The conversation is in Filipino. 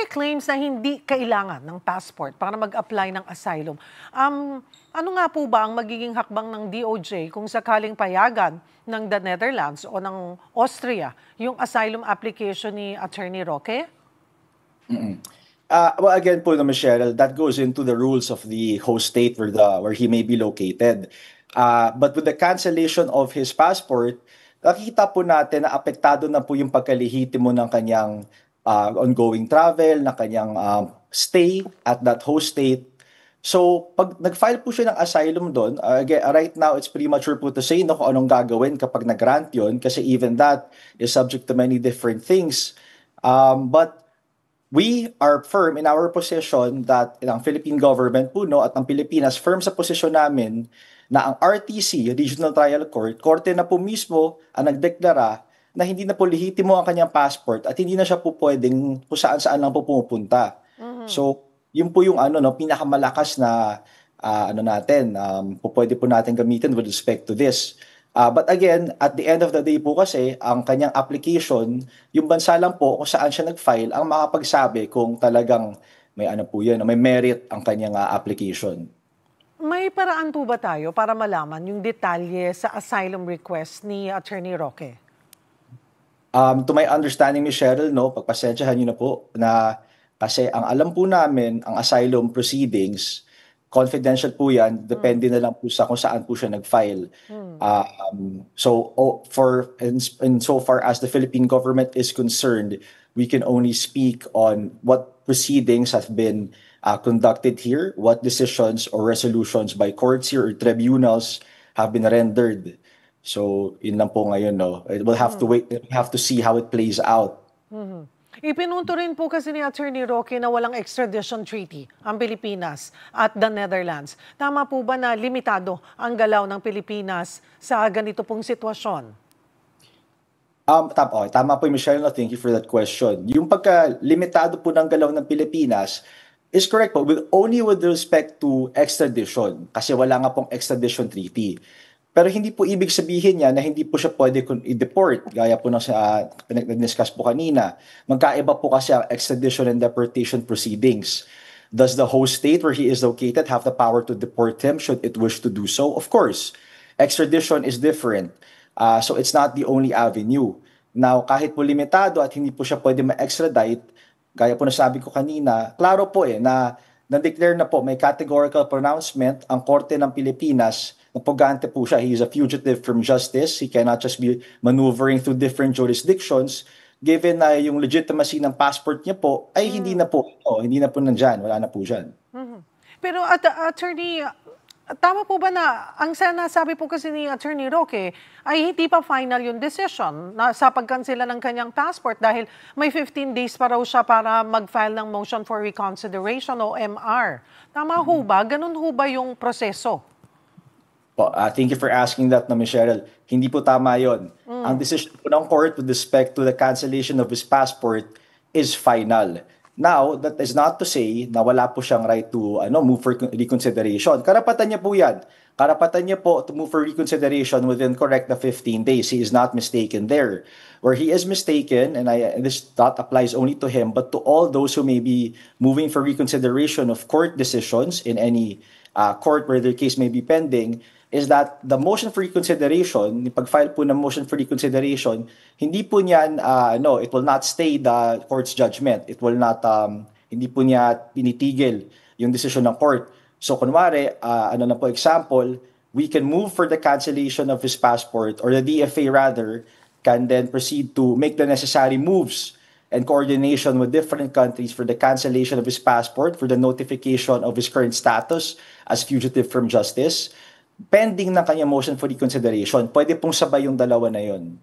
claims na hindi kailangan ng passport para mag-apply ng asylum. Ano nga po ba ang magiging hakbang ng DOJ kung sakaling payagan ng the Netherlands o ng Austria yung asylum application ni Attorney Roque? Well, again po naman, Cheryl, that goes into the rules of the host state where he may be located. But with the cancellation of his passport, nakita po natin na apektado na po yung pagkalihitimo ng kanyang ongoing travel, ng kanyang stay at that host state. So, pag nag-file po siya ng asylum doon, again, right now, it's premature po to say kung anong gagawin kapag nag-grant yun kasi even that is subject to many different things. But we are firm in our position that ang Philippine government po at ang Pilipinas firm sa posisyon namin na ang RTC, Regional Trial Court, korte na po mismo ang nagdeklara na hindi na po lehitimo ang kanyang passport at hindi na siya po pwedeng kung saan-saan lang po pumupunta. So, yun po yung pinakamalakas na pwede po natin gamitin with respect to this. But again, at the end of the day po kasi, ang kanyang application, yung bansa lang po kung saan siya nag-file, ang makapagsabi kung talagang may merit ang kanyang application. May paraan po ba tayo para malaman yung detalye sa asylum request ni Attorney Roque? To my understanding, Ms. Cheryl, pagpasensyahan niyo na po na kasi ang alam po namin, ang asylum proceedings, confidential po yan, depende na lang po sa kung saan po siya nag-file. So far as the Philippine government is concerned, we can only speak on what proceedings have been conducted here, what decisions or resolutions by courts here or tribunals have been rendered. So, yun lang po ngayon, We'll have to wait, we'll have to see how it plays out. Ipinunto rin po kasi ni Attorney Roque na walang extradition treaty ang Pilipinas at the Netherlands. Tama po ba na limitado ang galaw ng Pilipinas sa ganito pong sitwasyon? Tama po, Michelle. Thank you for that question. Yung pagka-limitado po ng galaw ng Pilipinas is correct po, only with respect to extradition kasi wala nga pong extradition treaty. Pero hindi po ibig sabihin niya na hindi po siya pwede i-deport, gaya po ng nag-discuss po kanina. Magkaiba po kasi ang extradition and deportation proceedings. Does the host state where he is located have the power to deport him should it wish to do so? Of course. Extradition is different. So it's not the only avenue. Now, kahit po limitado at hindi po siya pwede ma-extradite, gaya po na sabi ko kanina, klaro po na na-declare na po, may categorical pronouncement ang Korte ng Pilipinas na pugante po siya. He is a fugitive from justice. He cannot just be maneuvering through different jurisdictions given na yung legitimacy ng passport niya po ay hindi na po nandyan. Wala na po dyan. Pero Attorney, tama po ba na ang sinasabi po kasi ni Attorney Roque ay hindi pa final yung decision na sa pagkansela ng kanyang passport dahil may 15 days pa raw siya para mag-file ng motion for reconsideration o MR. Tama ho ba? Ganun ho ba yung proseso? Thank you for asking that, Ms. Cheryl. Hindi po tama yon. Ang decision po ng court with respect to the cancellation of his passport is final. Now, that is not to say na wala po siyang right to move for reconsideration. Karapatan niya po yan. Karapatan niya po to move for reconsideration within correct the 15 days. He is not mistaken there. Where he is mistaken, and this thought applies only to him, but to all those who may be moving for reconsideration of court decisions in any court where their case may be pending, is that the motion for reconsideration, pag-file po ng motion for reconsideration, hindi po niyan, it will not stay the court's judgment. It will not, hindi po niya tinitigil yung decision ng court. So, kunwari, example, we can move for the cancellation of his passport, or the DFA rather, can then proceed to make the necessary moves and coordination with different countries for the cancellation of his passport, for the notification of his current status as fugitive from justice, pending ng kanyang motion for reconsideration. Pwede pong sabay yung dalawa na yon.